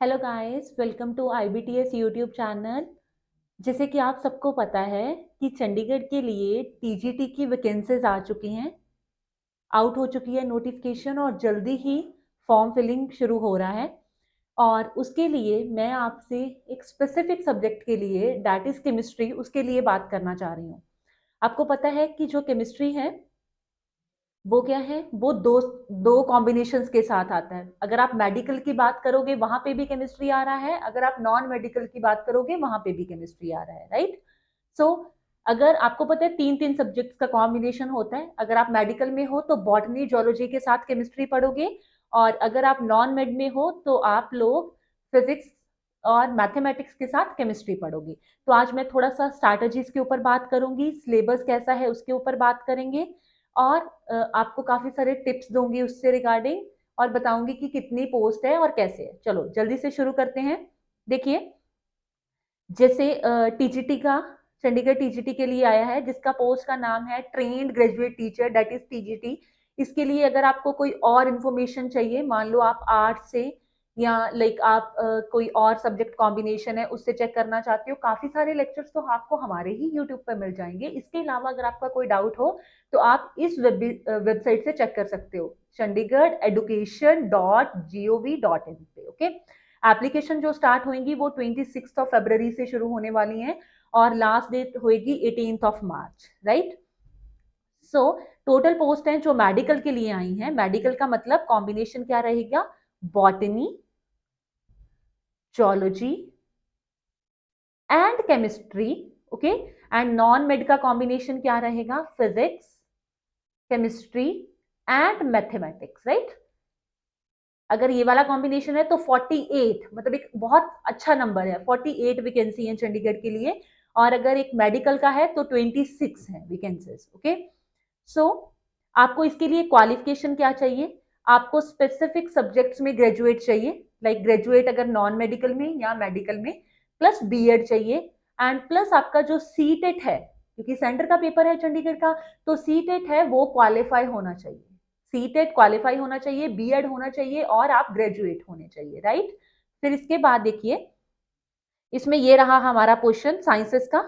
Hello guys, welcome to IBTS YouTube channel. जैसे कि आप सबको पता है कि चंडीगढ़ के लिए TGT की वैकेंसीज आ चुकी हैं, आउट हो चुकी है नोटिफिकेशन और जल्दी ही फॉर्म फिलिंग शुरू हो रहा है। और उसके लिए मैं आपसे एक स्पेसिफिक सब्जेक्ट के लिए दैट इज केमिस्ट्री, उसके लिए बात करना चाह रही हूँ। आपको पता है कि जो केमिस्ट्री है वो क्या है, वो दो दो कॉम्बिनेशंस के साथ आता है। अगर आप मेडिकल की बात करोगे वहां पे भी केमिस्ट्री आ रहा है, अगर आप नॉन मेडिकल की बात करोगे वहां पे भी केमिस्ट्री आ रहा है, राइट। सो अगर आपको पता है तीन तीन सब्जेक्ट्स का कॉम्बिनेशन होता है। अगर आप मेडिकल में हो तो बॉटनी जोलॉजी के साथ केमिस्ट्री पढ़ोगे, और अगर आप नॉन मेड में हो तो आप लोग फिजिक्स और मैथमेटिक्स के साथ केमिस्ट्री पढ़ोगे। तो आज मैं थोड़ा सा स्ट्रैटेजीज के ऊपर बात करूंगी, सिलेबस कैसा है उसके ऊपर बात करेंगे, और आपको काफी सारे टिप्स दूंगी उससे रिगार्डिंग, और बताऊंगी कि कितनी पोस्ट है और कैसे है। चलो जल्दी से शुरू करते हैं। देखिए, जैसे टीजीटी का, चंडीगढ़ टीजीटी के लिए आया है जिसका पोस्ट का नाम है trained graduate teacher, that is TGT. इसके लिए अगर आपको कोई और इन्फॉर्मेशन चाहिए, मान लो आप आर्ट से या लाइक आप कोई और सब्जेक्ट कॉम्बिनेशन है उससे चेक करना चाहते हो, काफी सारे लेक्चर्स तो आपको हमारे ही यूट्यूब पर मिल जाएंगे। इसके अलावा अगर आपका कोई डाउट हो तो आप इस वेबसाइट से चेक कर सकते हो, chandigarheducation.gov.in पे। ओके, एप्लीकेशन जो स्टार्ट होंगी वो 26 से शुरू होने वाली हैं और लास्ट डेट होगी 18 मार्च, राइट। सो टोटल पोस्ट हैं जो मेडिकल के लिए आई हैं। मेडिकल का मतलब कॉम्बिनेशन क्या रहेगा, botany, zoology and chemistry. Okay, and non made का कॉम्बिनेशन क्या रहेगा, physics, chemistry and mathematics, right. अगर ये वाला कॉम्बिनेशन है तो 48, मतलब एक बहुत अच्छा नंबर है। 48 वैकेंसी है चंडीगढ़ के लिए, और अगर एक मेडिकल का है तो 26 है वैकेंसीज। ओके, सो आपको इसके लिए क्वालिफिकेशन क्या चाहिए, आपको स्पेसिफिक सब्जेक्ट्स में ग्रेजुएट चाहिए, लाइक ग्रेजुएट अगर नॉन मेडिकल में या मेडिकल में, प्लस बीएड चाहिए, एंड प्लस आपका जो सीटेट है, क्योंकि सेंटर का पेपर है चंडीगढ़ का, तो सीटेट है वो क्वालिफाई होना चाहिए। सीटेट क्वालिफाई होना चाहिए, बीएड होना चाहिए और आप ग्रेजुएट होने चाहिए, राइट। फिर इसके बाद देखिए, इसमें ये रहा हमारा क्वेश्चन साइंसेस का।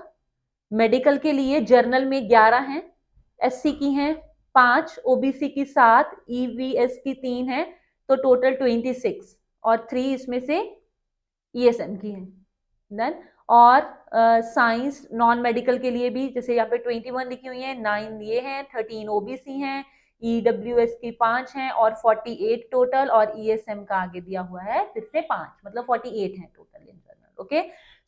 मेडिकल के लिए जर्नल में 11 हैं, एससी की हैं 5, ओबीसी की 7, ईवीएस की 3 है, तो टोटल 26, और 3 इसमें से ईएसएम की हैं। देन और साइंस नॉन मेडिकल के लिए भी, जैसे यहाँ पे 21 लिखी हुई है, 9 ये हैं, 13 ओबीसी हैं, ईडब्ल्यूएस की 5 हैं और 48 टोटल, और ईएसएम का आगे दिया हुआ है फिर से 5, मतलब 48 हैं total in general. Okay,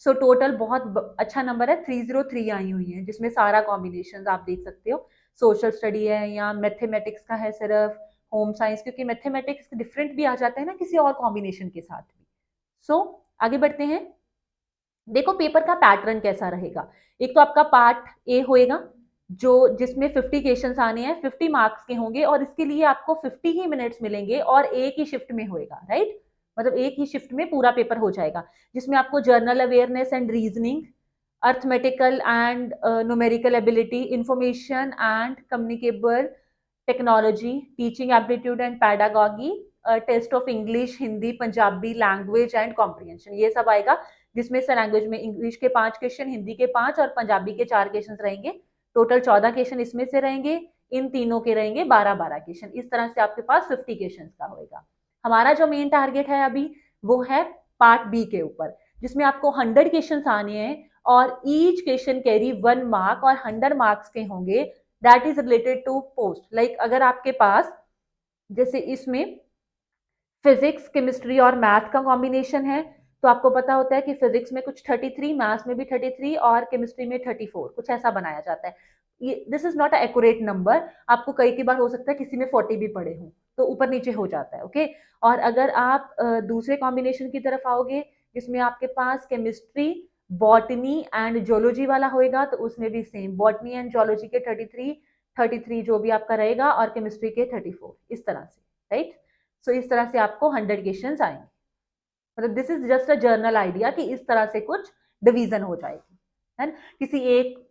so total बहुत अच्छा नंबर है, 303 आई हुई है, जिसमें सारा कॉम्बिनेशन आप देख सकते हो। सोशल स्टडी है या मैथमेटिक्स का है सिर्फ, होम साइंस, क्योंकि मैथमेटिक्स डिफरेंट भी आ जाता है ना किसी और कॉम्बिनेशन के साथ भी। सो आगे बढ़ते हैं। देखो पेपर का पैटर्न कैसा रहेगा। एक तो आपका पार्ट ए होएगा जो जिसमें 50 क्वेश्चंस आने हैं, 50 मार्क्स के होंगे, और इसके लिए आपको 50 ही मिनट्स मिलेंगे और एक ही शिफ्ट में होएगा, राइट। मतलब एक ही शिफ्ट में पूरा पेपर हो जाएगा, जिसमें आपको general awareness and reasoning, arithmetical and numerical ability, information and communicable technology, teaching aptitude and pedagogy, test of English, Hindi, Punjabi language and comprehension, ये सब आएगा। जिसमें से लैंग्वेज में इंग्लिश के 5 क्वेश्चन, हिंदी के 5 और पंजाबी के 4 क्वेश्चन रहेंगे। टोटल 14 क्वेश्चन इसमें से रहेंगे, इन तीनों के रहेंगे 12-12 क्वेश्चन। इस तरह से आपके पास 50 क्वेश्चन का होगा। हमारा जो मेन टारगेट है अभी वो है पार्ट बी के ऊपर, जिसमें आपको 100 क्वेश्चन आने हैं और ईच क्वेश्चन कैरी 1 मार्क और 100 मार्क्स के होंगे। That is related to post, like अगर आपके पास जैसे इसमें फिजिक्स, केमिस्ट्री और मैथ का कॉम्बिनेशन है, तो आपको पता होता है कि फिजिक्स में कुछ 33, मैथ्स में भी 33 और केमिस्ट्री में 34, कुछ ऐसा बनाया जाता है। ये this is not a accurate number, आपको कई बार हो सकता है किसी में 40 भी पड़े हों, तो ऊपर नीचे हो जाता है। ओके, और अगर आप दूसरे कॉम्बिनेशन की तरफ आओगे जिसमें आपके पास केमिस्ट्री, बॉटनी एंड जोलॉजी वाला होएगा, तो उसमें भी सेम बॉटनी एंड जोलॉजी के 33 जो भी आपका रहेगा, और केमिस्ट्री के 34, इस तरह से, राइट। सो इस तरह से आपको 100 क्वेश्चन आएंगे। मतलब this is just a journal idea कि इस तरह से कुछ डिवीजन हो जाएगी, है ना। किसी एक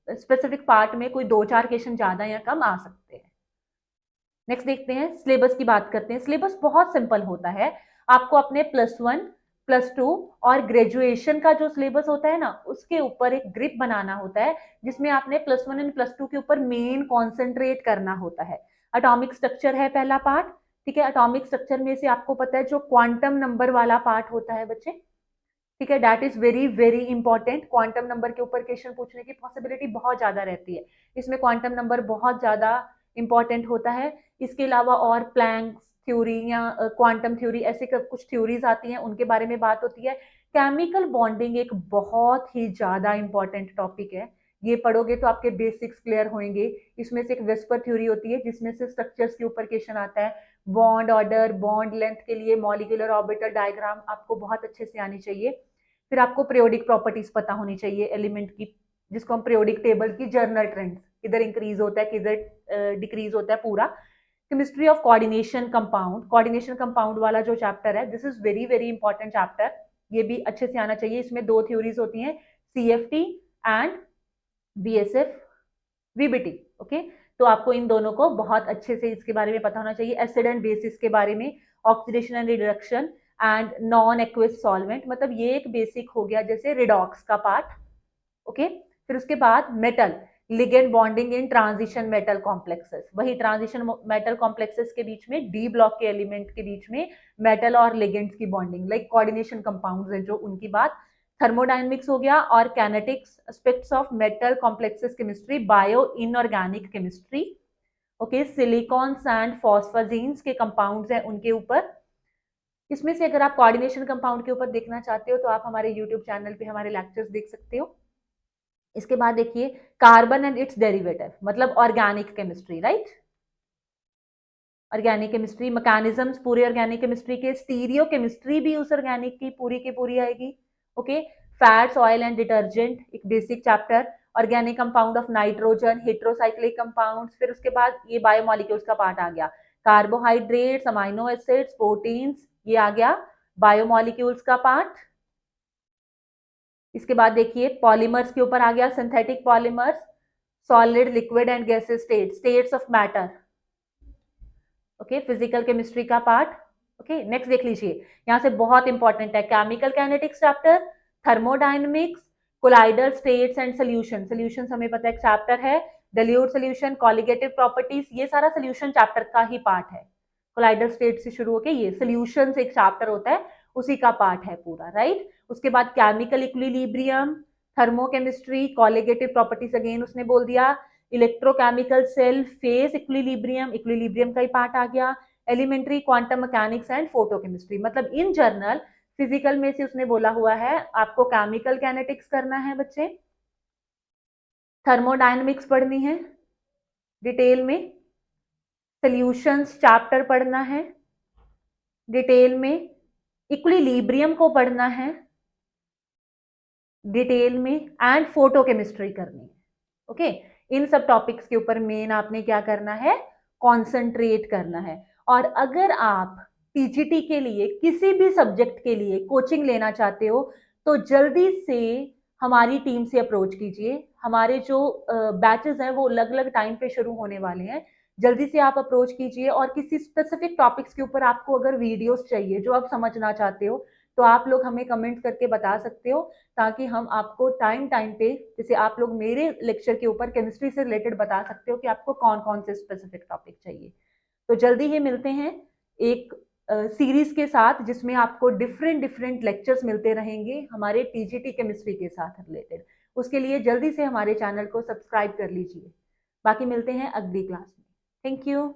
स्पेसिफिक पार्ट में कोई 2-4 क्वेश्चन ज्यादा या कम आ सकते हैं। नेक्स्ट देखते हैं, सिलेबस की बात करते हैं। सिलेबस बहुत सिंपल होता है। आपको अपने +1 +2 और ग्रेजुएशन का जो सिलेबस होता है ना, उसके ऊपर एक ग्रिप बनाना होता है, जिसमें आपने +1 एंड +2 के ऊपर मेन कॉन्सेंट्रेट करना होता है। एटॉमिक स्ट्रक्चर है पहला पार्ट, ठीक है। एटॉमिक स्ट्रक्चर में से आपको पता है जो क्वांटम नंबर वाला पार्ट होता है बच्चे, ठीक है, that is very very important. Quantum number के ऊपर क्वेश्चन पूछने की पॉसिबिलिटी बहुत ज्यादा रहती है, इसमें क्वांटम नंबर बहुत ज्यादा इंपॉर्टेंट होता है। इसके अलावा और प्लैंक्स थ्योरी या क्वांटम थ्योरी, ऐसे कुछ थ्योरीज आती हैं, उनके बारे में बात होती है। केमिकल बॉन्डिंग एक बहुत ही ज्यादा इंपॉर्टेंट टॉपिक है, ये पढ़ोगे तो आपके बेसिक्स क्लियर होंगे। इसमें से एक वेस्पर थ्योरी होती है, जिसमें से स्ट्रक्चर्स के ऊपर क्वेश्चन आता है। बॉन्ड ऑर्डर, बॉन्ड लेंथ के लिए मॉलिक्यूलर ऑर्बिटल डायग्राम आपको बहुत अच्छे से आनी चाहिए। फिर आपको पीरियोडिक प्रॉपर्टीज पता होनी चाहिए एलिमेंट की, जिसको हम पीरियोडिक टेबल की जर्नल ट्रेंड्स, किधर इंक्रीज होता है किधर डिक्रीज होता है पूरा। Chemistry of coordination compound, coordination compound वाला जो चैप्टर है, this is very very important chapter, ये भी अच्छे से आना चाहिए। इसमें 2 थ्योरीज होती हैं, CFT and BSF VBT, okay. तो आपको इन दोनों को बहुत अच्छे से इसके बारे में पता होना चाहिए। एसिड एंड बेसिस के बारे में, oxidation and reduction and non aqueous solvent, मतलब ये एक बेसिक हो गया जैसे रिडॉक्स का पार्ट, ओके। फिर उसके बाद metal, ligand bonding in transition metal complexes, वही ट्रांजिशन मेटल कॉम्प्लेक्सेस के बीच में, डी ब्लॉक के एलिमेंट के बीच में मेटल और लिगेंड्स की बॉन्डिंग, लाइक कोऑर्डिनेशन कंपाउंड्स है जो, उनकी बात। थर्मोडायनेमिक्स हो गया, और kinetics, aspects of metal complexes chemistry, bio inorganic chemistry, okay. Silicones and phosphazenes के कंपाउंड्स हैं उनके ऊपर। इसमें से अगर आप कोऑर्डिनेशन कंपाउंड के ऊपर देखना चाहते हो तो आप हमारे यूट्यूब चैनल पे हमारे लेक्चर्स देख सकते हो। इसके बाद देखिए कार्बन एंड इट्स डेरिवेटिव, मतलब organic chemistry, right. Organic chemistry, mechanisms पूरे ऑर्गेनिक केमिस्ट्री के, स्टीरियो केमिस्ट्री भी उस ऑर्गेनिक की पूरी आएगी, okay. Fats, oil and detergent, एक basic chapter. Organic compound of nitrogen, heterocyclic compound. फिर उसके बाद ये बायोमोलिक्यूल्स का पार्ट आ गया, कार्बोहाइड्रेट्स, अमाइनो एसिड्स, प्रोटीन्स, ये आ गया बायोमोलिक्यूल्स का पार्ट। इसके बाद देखिए पॉलीमर्स के ऊपर आ गया, synthetic polymers, solid, liquid and gases state, states of matter, okay. Physical chemistry का पार्ट, ओके। नेक्स्ट देख लीजिए, यहाँ से बहुत इंपॉर्टेंट है chemical kinetics chapter, thermodynamics, colloidal states and solution, solutions हमें पता है एक चैप्टर है, डाइल्यूट सॉल्यूशन, कॉलिगेटिव प्रॉपर्टीज, ये सारा सॉल्यूशन चैप्टर का ही पार्ट है। कोलाइडल स्टेट से शुरू होके ये सॉल्यूशंस एक चैप्टर होता है, उसी का पार्ट है पूरा, राइट। उसके बाद chemical equilibrium, thermochemistry, colligative properties, again उसने बोल दिया, electrochemical cell phase equilibrium, equilibrium का ही पार्ट आ गया, elementary quantum mechanics and photochemistry. मतलब इन जनरल फिजिकल में से उसने बोला हुआ है आपको केमिकल काइनेटिक्स करना है बच्चे, थर्मोडायनेमिक्स पढ़नी है डिटेल में, सॉल्यूशंस चैप्टर पढ़ना है डिटेल में, इक्विलिब्रियम को पढ़ना है डिटेल में, एंड फोटोकेमिस्ट्री करनी है, ओके। इन सब टॉपिक्स के ऊपर मेन आपने क्या करना है, कॉन्सेंट्रेट करना है। और अगर आप टीजीटी के लिए किसी भी सब्जेक्ट के लिए कोचिंग लेना चाहते हो तो जल्दी से हमारी टीम से अप्रोच कीजिए। हमारे जो बैचेस हैं वो अलग अलग टाइम पे शुरू होने वाले हैं, जल्दी से आप अप्रोच कीजिए। और किसी स्पेसिफिक टॉपिक्स के ऊपर आपको अगर वीडियोस चाहिए जो आप समझना चाहते हो तो आप लोग हमें कमेंट करके बता सकते हो, ताकि हम आपको टाइम टाइम पे, जैसे आप लोग मेरे लेक्चर के ऊपर केमिस्ट्री से रिलेटेड बता सकते हो कि आपको कौन कौन से स्पेसिफिक टॉपिक चाहिए। तो जल्दी ही मिलते हैं एक सीरीज के साथ जिसमें आपको डिफरेंट डिफरेंट लेक्चर्स मिलते रहेंगे हमारे टीजीटी केमिस्ट्री के साथ रिलेटेड। उसके लिए जल्दी से हमारे चैनल को सब्सक्राइब कर लीजिए। बाकी मिलते हैं अगली क्लास में। Thank you.